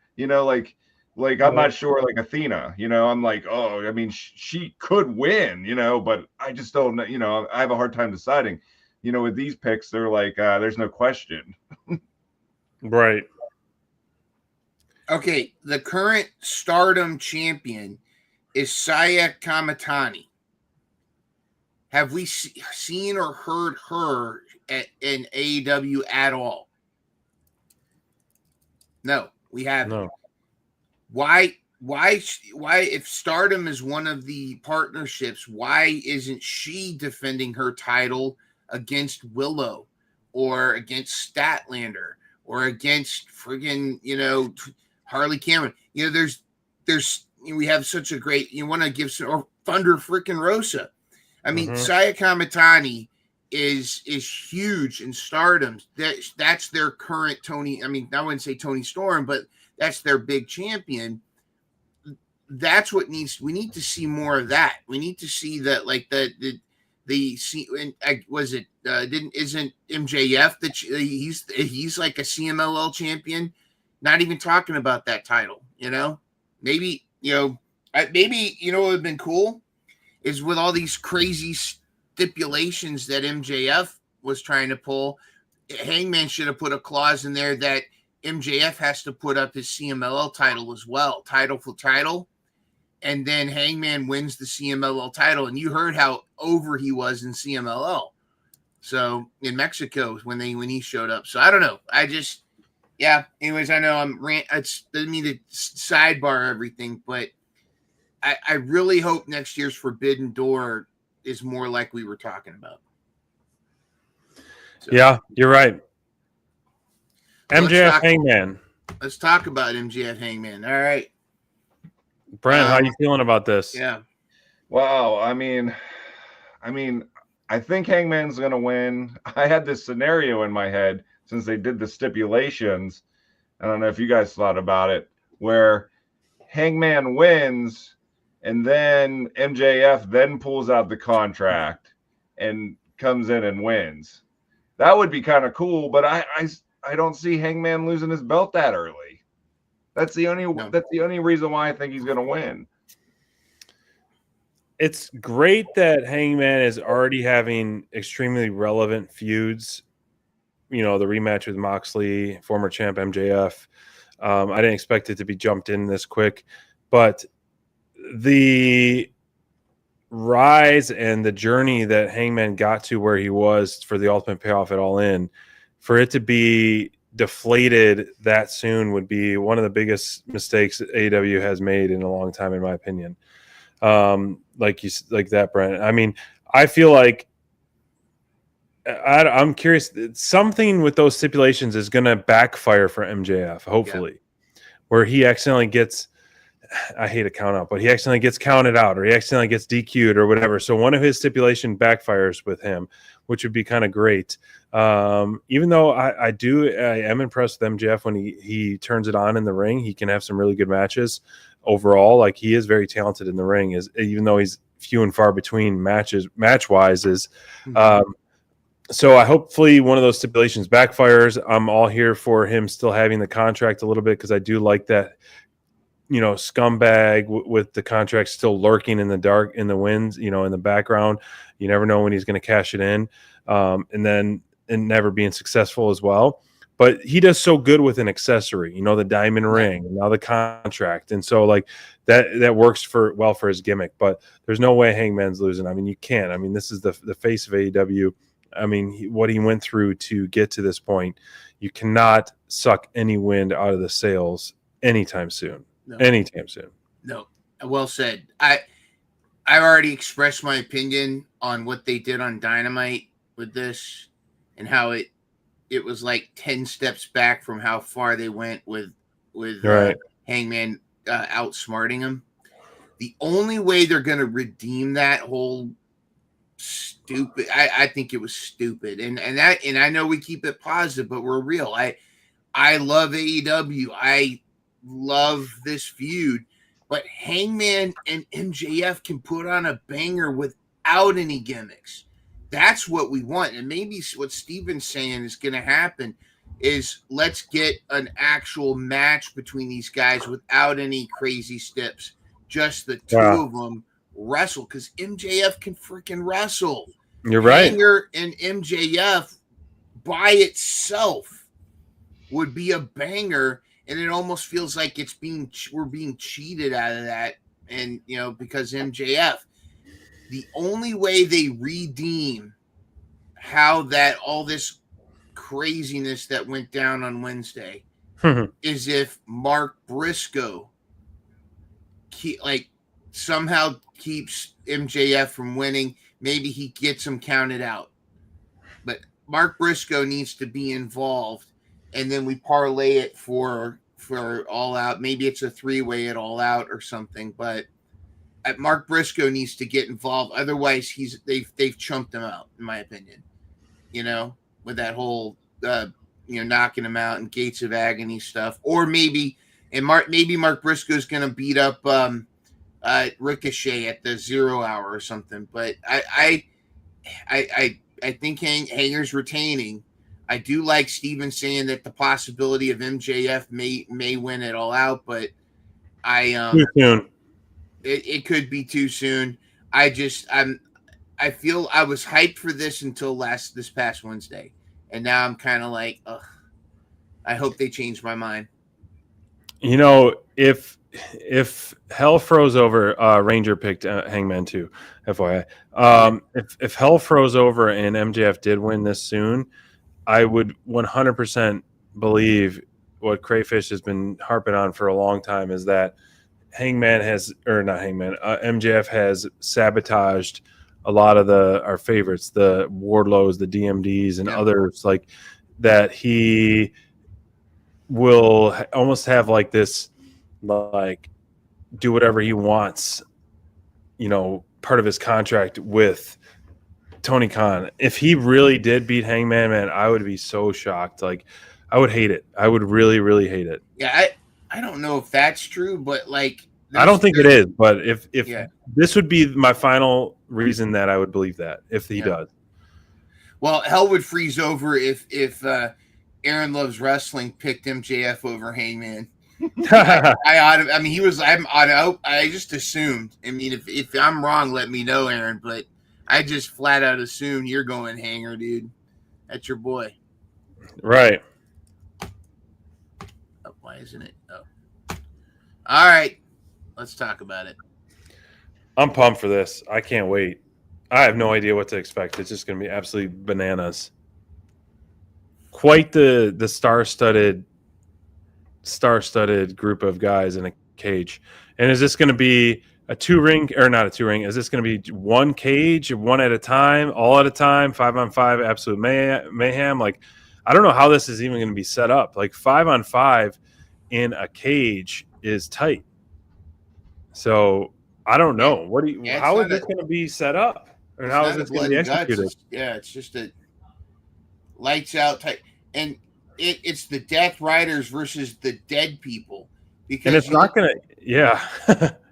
like I'm not sure, like Athena, I'm like, oh, I mean, she could win, but I just don't know, I have a hard time deciding, with these picks, they're like, there's no question. Right. Okay, the current Stardom champion is Saya Kamitani. Have we seen or heard her in AEW at all? No, we haven't. No. Why, if Stardom is one of the partnerships, why isn't she defending her title against Willow or against Statlander or against friggin', Harley Cameron? There's we have such a great, you want to give some, or Thunder freaking Rosa. I mean, Saya Kamitani is huge in Stardom. That's their current Tony. I mean, I wouldn't say Tony Storm, but that's their big champion. That's what we need to see more of that. We need to see that, like isn't MJF that he's like a CMLL champion? Not even talking about that title, maybe, maybe, what would have been cool is with all these crazy stipulations that MJF was trying to pull, Hangman should have put a clause in there that MJF has to put up his CMLL title as well, title for title. and then Hangman wins the CMLL title, and you heard how over he was in CMLL. So in Mexico when he showed up. So I don't know. Anyways, I know it's doesn't mean to sidebar everything, but I really hope next year's Forbidden Door is more like we were talking about. So, yeah, you're right. MJF talk, Hangman. Let's talk about MJF Hangman. All right. Brent, how you feeling about this? Yeah. Wow. I mean, I think Hangman's going to win. I had this scenario in my head since they did the stipulations. I don't know if you guys thought about it, where Hangman wins and then MJF then pulls out the contract and comes in and wins. That would be kind of cool, but I don't see Hangman losing his belt that early. That's the only reason why I think he's going to win. It's great that Hangman is already having extremely relevant feuds. You know, the rematch with Moxley, former champ MJF. I didn't expect it to be jumped in this quick, but the rise and the journey that Hangman got to where he was for the ultimate payoff at All In, for it to be deflated that soon would be one of the biggest mistakes AEW has made in a long time, in my opinion. Like that, Brent. I mean, I feel like I'm curious. Something with those stipulations is going to backfire for MJF, hopefully, where he accidentally gets. I hate to count out, but he accidentally gets counted out, or he accidentally gets DQ'd, or whatever. So one of his stipulation backfires with him, which would be kind of great. Even though I am impressed with MJF when he turns it on in the ring. He can have some really good matches overall. Like, he is very talented in the ring, even though he's few and far between match wise. So hopefully one of those stipulations backfires. I'm all here for him still having the contract a little bit, because I do like that, scumbag with the contract still lurking in the dark, in the winds, in the background. You never know when he's going to cash it in, and never being successful as well. But he does so good with an accessory, the diamond ring, and now the contract. And so like that works well for his gimmick, but there's no way Hangman's losing. I mean, you can't. I mean, this is the face of AEW. I mean, what he went through to get to this point, you cannot suck any wind out of the sails anytime soon. No. Anytime soon. No. Well said. I already expressed my opinion on what they did on Dynamite with this, and how it was like 10 steps back from how far they went with right. Hangman outsmarting him. The only way they're going to redeem that whole stupid, I think it was stupid, and I know we keep it positive, but we're real. I love AEW. I love this feud, but Hangman and MJF can put on a banger without any gimmicks. That's what we want. And maybe what Steven's saying is going to happen is let's get an actual match between these guys without any crazy steps. Just the two of them wrestle, because MJF can freaking wrestle. You're right. Hanger and MJF by itself would be a banger, and it almost feels like we're being cheated out of that. And because MJF, the only way they redeem how that all this craziness that went down on Wednesday is if Mark Briscoe somehow keeps MJF from winning. Maybe he gets him counted out, but Mark Briscoe needs to be involved, and then we parlay it for All Out. Maybe it's a 3-way at All Out or something, but Mark Briscoe needs to get involved. Otherwise, they've chumped him out, in my opinion. With that whole knocking him out and Gates of Agony stuff, or maybe Mark Briscoe's going to beat up Ricochet at the 0 hour or something. But I think Hanger's retaining. I do like Steven saying that the possibility of MJF may win it All Out, but too soon. It could be too soon. I feel I was hyped for this until this past Wednesday, and now I'm kind of like, ugh. I hope they change my mind. If if hell froze over, Ranger picked Hangman too, FYI. If hell froze over and MJF did win this soon, I would 100% believe what Crayfish has been harping on for a long time is that MJF has sabotaged a lot of our favorites, the Wardlows, the DMDs, and others, like that. He will almost have like this, like, do whatever he wants, part of his contract with Tony Khan. If he really did beat Hangman, man, I would be so shocked. Like, I would hate it. I would really, really hate it. Yeah, I don't know if that's true, but like, I don't think it is. But if this would be my final reason that I would believe that if he does. Well, hell would freeze over if Aaron Loves Wrestling picked MJF over Hangman. I just assumed. I mean, if I'm wrong, let me know, Aaron. But I just flat out assume you're going Hanger, dude. That's your boy. Right. Oh, why isn't it? Oh. All right. Let's talk about it. I'm pumped for this. I can't wait. I have no idea what to expect. It's just going to be absolutely bananas. Quite the star-studded group of guys in a cage. And is this going to be a two-ring or not a two-ring? Is this going to be one cage, one at a time, all at a time, 5-on-5, absolute mayhem? Like, I don't know how this is even going to be set up. Like, 5-on-5 in a cage is tight. So I don't know. How is this going to be set up? And how is this going to be executed? It's just a lights out type. And it's the Death Riders versus the Dead People. And it's not going to, yeah.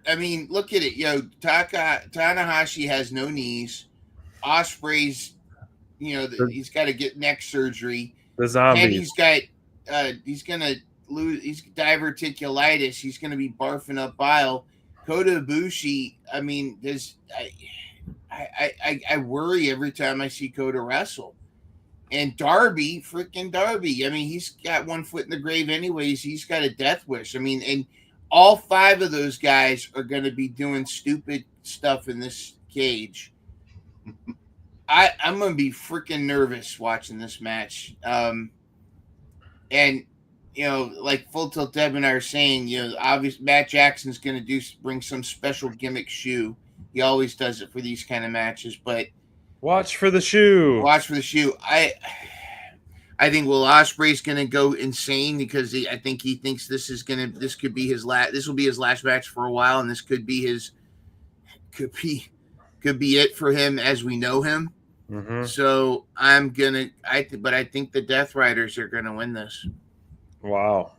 I mean, look at it. Tanahashi has no knees. Osprey's, he's got to get neck surgery. The zombie. And he's going to lose, he's diverticulitis. He's going to be barfing up bile. Kota Ibushi, I mean, I worry every time I see Kota wrestle. And freaking Darby, I mean, he's got one foot in the grave anyways. He's got a death wish. I mean, and all 5 of those guys are going to be doing stupid stuff in this cage. I'm going to be freaking nervous watching this match. And, like Full Tilt Deb and I are saying, obviously Matt Jackson's going to bring some special gimmick shoe. He always does it for these kind of matches, but watch for the shoe. I think Will Ospreay's going to go insane because I think he thinks this could be his last. This will be his last match for a while, and this could be it for him as we know him. Mm-hmm. So I think the Death Riders are going to win this. Wow.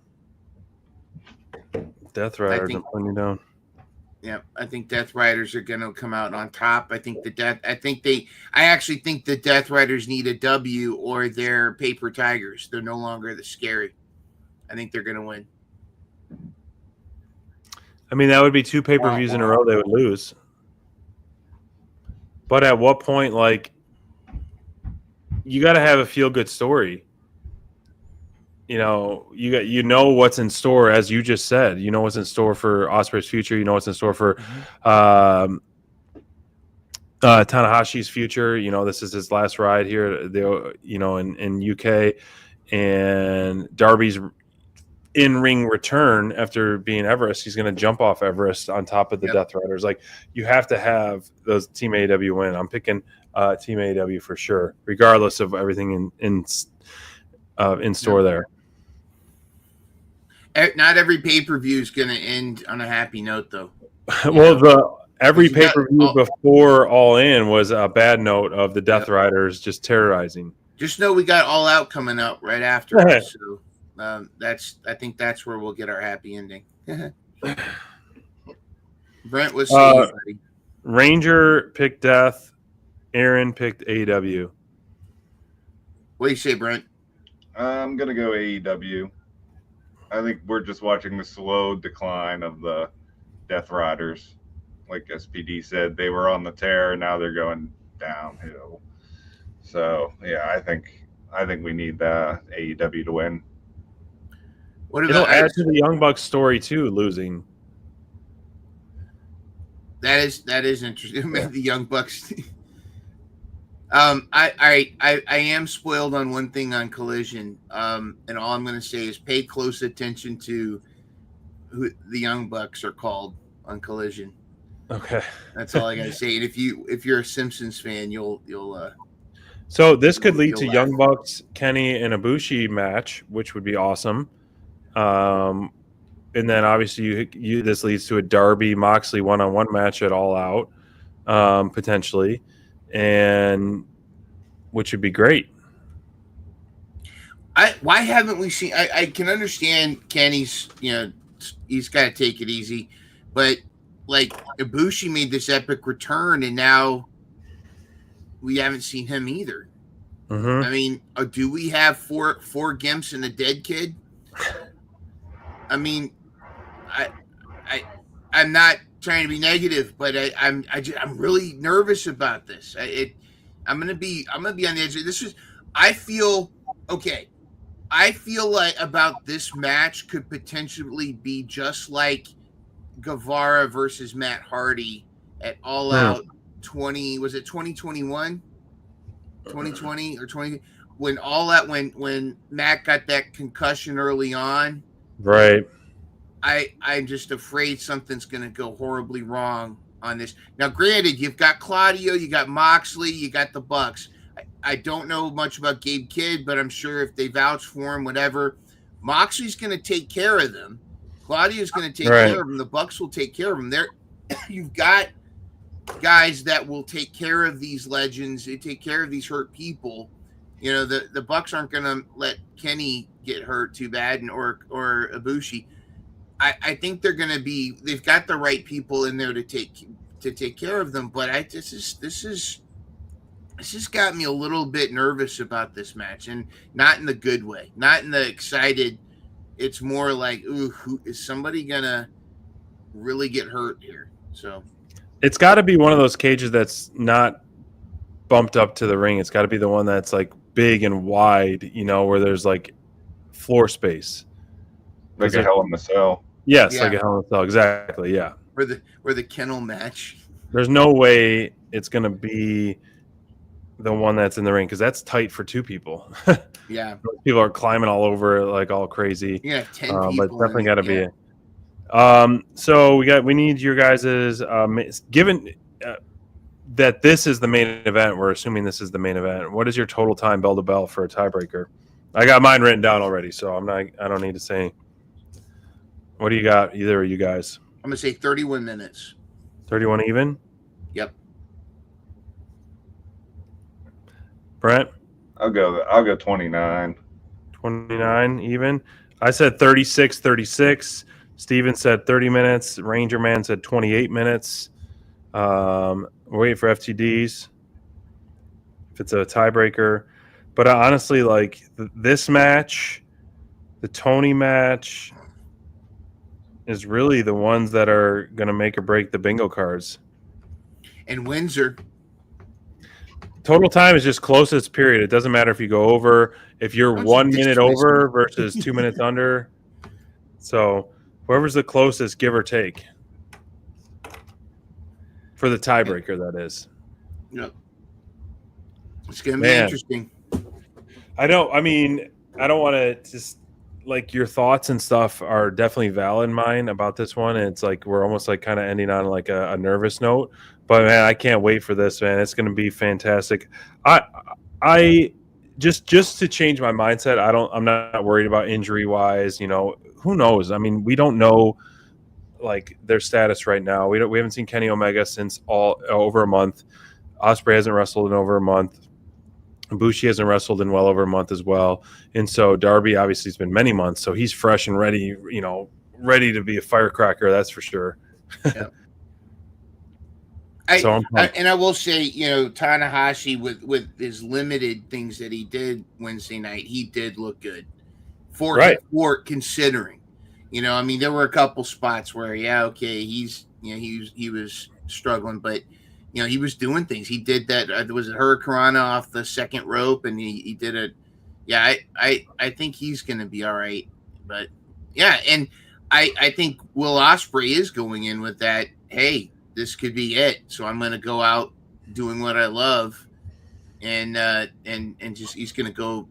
Death Riders are putting you down. Yeah, I think Death Riders are going to come out on top. I actually think the Death Riders need a W or they're paper tigers. They're no longer the scary. I think they're going to win. I mean, that would be 2 pay-per-views in a row they would lose. But at what point, like, you got to have a feel-good story. You know what's in store, as you just said. You know what's in store for Ospreay's future. You know what's in store for Tanahashi's future. This is his last ride here. In UK, and Darby's in-ring return after being Everest. He's going to jump off Everest on top of the Death Riders. Like, you have to have those Team AEW win. I'm picking Team AEW for sure, regardless of everything in store there. Not every pay-per-view is going to end on a happy note, though. Well, every pay-per-view before All In was a bad note of the Death Riders just terrorizing. Just know we got All Out coming up right after. So I think that's where we'll get our happy ending. Brent was saying, buddy. Ranger picked Death. Aaron picked AEW. What do you say, Brent? I'm going to go AEW. I think we're just watching the slow decline of the Death Riders. Like SPD said, they were on the tear. Now they're going downhill. So, yeah, I think we need AEW to win. It'll add to the Young Bucks story, too, losing. That is interesting. The Young Bucks. I am spoiled on one thing on Collision. And all I'm going to say is pay close attention to who the Young Bucks are called on Collision. Okay. That's all I got to say. And if you're a Simpsons fan, you'll So this could lead to laugh. Young Bucks, Kenny, and Ibushi match, which would be awesome. And then obviously this leads to a Darby Moxley one-on-one match at All Out, potentially, and which would be great. Why haven't we seen? I can understand Kenny's. He's got to take it easy, but like Ibushi made this epic return, and now we haven't seen him either. Mm-hmm. I mean, do we have four Gimps and a dead kid? I mean, I'm not trying to be negative, but I'm really nervous about this. I'm gonna be on the edge. I feel like about this match could potentially be just like Guevara versus Matt Hardy at All Out 20. Was it 2021? 2020 or 20? When All Out when Matt got that concussion early on. Right. I'm just afraid something's going to go horribly wrong on this. Now, granted, you've got Claudio, you got Moxley, you got the Bucks. I don't know much about Gabe Kidd, but I'm sure if they vouch for him, whatever, Moxley's going to take care of them. Claudio's going to take care of them. The Bucks will take care of them. You've got guys that will take care of these legends. They take care of these hurt people. The Bucks aren't going to let Kenny get hurt too bad, or Ibushi. I think they're going to be. They've got the right people in there to take care of them. But this has got me a little bit nervous about this match, and not in the good way, not in the excited. It's more like, ooh, is somebody gonna really get hurt here? So it's got to be one of those cages that's not bumped up to the ring. It's got to be the one that's like big and wide, where there's like floor space, like a Hell in a Cell. Yes, like a Hell in a Cell. Exactly. Yeah. Where the kennel match. There's no way it's gonna be the one that's in the ring because that's tight for two people. Yeah. People are climbing all over like all crazy. Yeah, 10 people. But definitely got to be it. So we need your guys's given that this is the main event. We're assuming this is the main event. What is your total time bell to bell for a tiebreaker? I got mine written down already, so I don't need to say. What do you got? Either of you guys? I'm gonna say 31 minutes. 31 even. Yep. Brent? I'll go 29. 29 even. I said 36. Steven said 30 minutes. Ranger Man said 28 minutes. We're waiting for FTDs if it's a tiebreaker. But honestly, like this match, the Tony match, is really the ones that are going to make or break the bingo cards. And Windsor. Total time is just closest period. It doesn't matter if you go over, if you're 1 minute over versus 2 minutes under. So whoever's the closest, give or take. For the tiebreaker, that is. Yep. It's going to be interesting. I don't want to just, like, your thoughts and stuff are definitely valid, mine, about this one. And it's like we're almost like kind of ending on like a nervous note. But man, I can't wait for this, man. It's going to be fantastic. I just to change my mindset. I'm not worried about injury wise. Who knows? I mean, we don't know like their status right now. We haven't seen Kenny Omega since over a month. Ospreay hasn't wrestled in over a month. Ibushi hasn't wrestled in well over a month as well. And so Darby obviously has been many months, so he's fresh and ready, ready to be a firecracker, that's for sure. Yeah. I will say, Tanahashi with his limited things that he did Wednesday night, he did look good for considering. There were a couple spots where, he was struggling, but he was doing things. He did that. There was a Hurricanrana off the second rope, and he did it. Yeah, I think he's going to be all right. But yeah, and I think Will Ospreay is going in with that. Hey, this could be it. So I'm gonna go out doing what I love, and just he's gonna go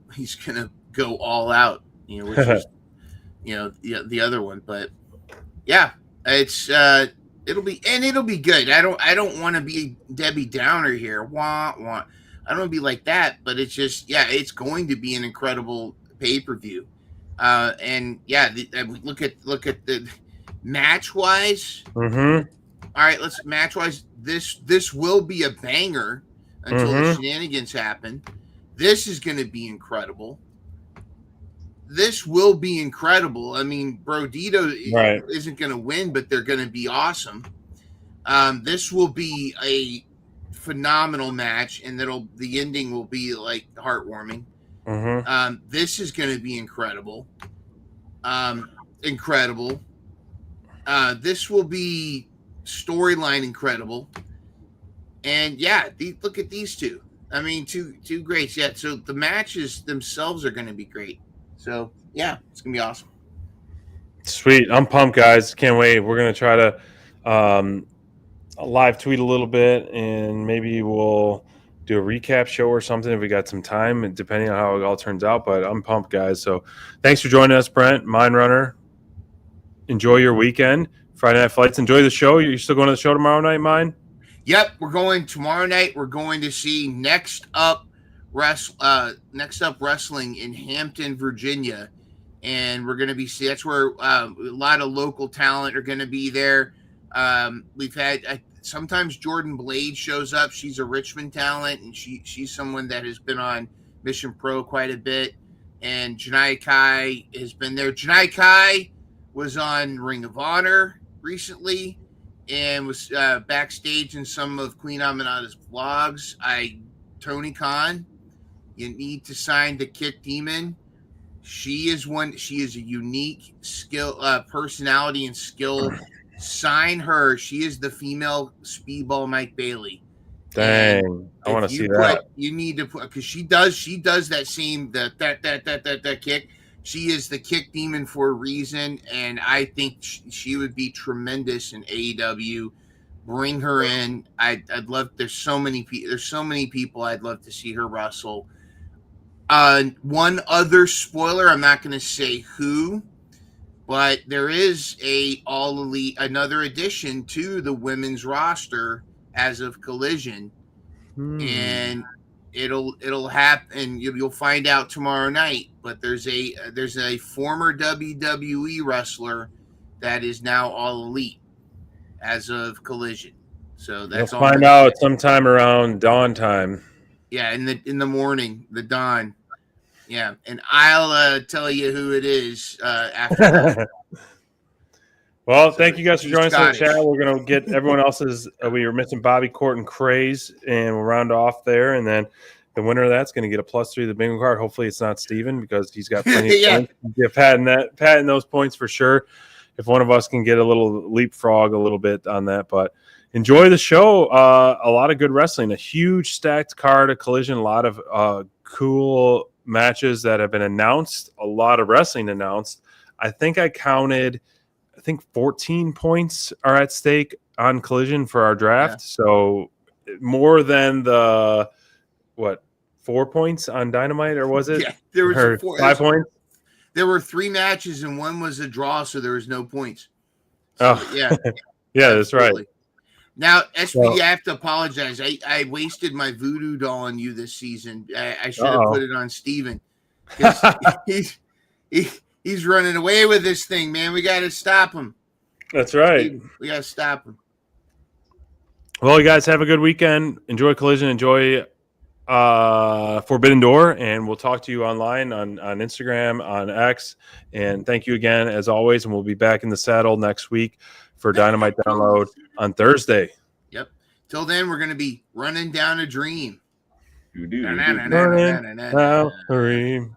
all out, which is the other one. But yeah, it's it'll be good. I don't want to be Debbie Downer here. Wah wah. I don't want to be like that, but it's just it's going to be an incredible pay-per-view. And look at the match wise. Mm-hmm. All right, let's match wise. This will be a banger until the shenanigans happen. This is going to be incredible. This will be incredible. I mean, Brodito isn't going to win, but they're going to be awesome. This will be a phenomenal match, and the ending will be like heartwarming. Mm-hmm. This is going to be incredible. Incredible. This will be storyline incredible. And look at these two. I mean, two greats. Yeah, so the matches themselves are going to be great. So it's going to be awesome. Sweet. I'm pumped, guys. Can't wait. We're going to try to live tweet a little bit, and maybe we'll do a recap show or something if we got some time, and depending on how it all turns out. But I'm pumped, guys. So thanks for joining us, Brent, Mind Runner. Enjoy your weekend. Friday Night Fights. Enjoy the show. You're still going to the show tomorrow night, Mind? Yep, we're going tomorrow night. We're going to see Next Up Wrestling in Hampton, Virginia, and we're going to see that's where a lot of local talent are going to be there. We've had sometimes Jordan Blade shows up. She's a Richmond talent, and she's someone that has been on Mission Pro quite a bit. And Janai Kai has been there. Janai Kai was on Ring of Honor recently and was backstage in some of Queen Aminata's vlogs. Tony Khan, you need to sign the Kick Demon. She is a unique skill, personality and skill. Sign her. She is the female Speedball Mike Bailey. Dang, I want to see that. You need to put, because she does that same that kick. She is the Kick Demon for a reason, and I think she would be tremendous in AEW. Bring her in. I'd love. There's so many people I'd love to see her wrestle. One other spoiler. I'm not going to say who, but there is another addition to the women's roster as of Collision, and it'll happen. You'll find out tomorrow night. But there's a former WWE wrestler that is now All Elite as of Collision. So that's all. Find out sometime around dawn time. Yeah, in the morning, the dawn. Yeah, and I'll tell you who it is after. Well, thank you guys for joining us in the chat. We're going to get everyone else's. We were missing Bobby Court and Craze, and we'll round off there. And then the winner of that's going to get a +3 to the bingo card. Hopefully, it's not Steven because he's got plenty of points. Get patting those points for sure. If one of us can get a little leapfrog a little bit on that, but enjoy the show. A lot of good wrestling, a huge stacked card of Collision, a lot of cool matches that have been announced, a lot of wrestling announced. I think I counted. I think 14 points are at stake on Collision for our draft. Yeah. So more than the 4 points on Dynamite, or was it? Yeah, there was 5 points. There were 3 matches and one was a draw, so there was no points. So, yeah, that's right. Now, SPD, I have to apologize. I wasted my voodoo doll on you this season. I should have put it on Steven because he's running away with this thing, man. We got to stop him. That's right. We got to stop him. Well, you guys have a good weekend. Enjoy Collision. Enjoy Forbidden Door, and we'll talk to you online on Instagram, on X. And thank you again, as always. And we'll be back in the saddle next week for Dynamite Download on Thursday. Yep. Till then, we're going to be running down a dream. Running down a dream.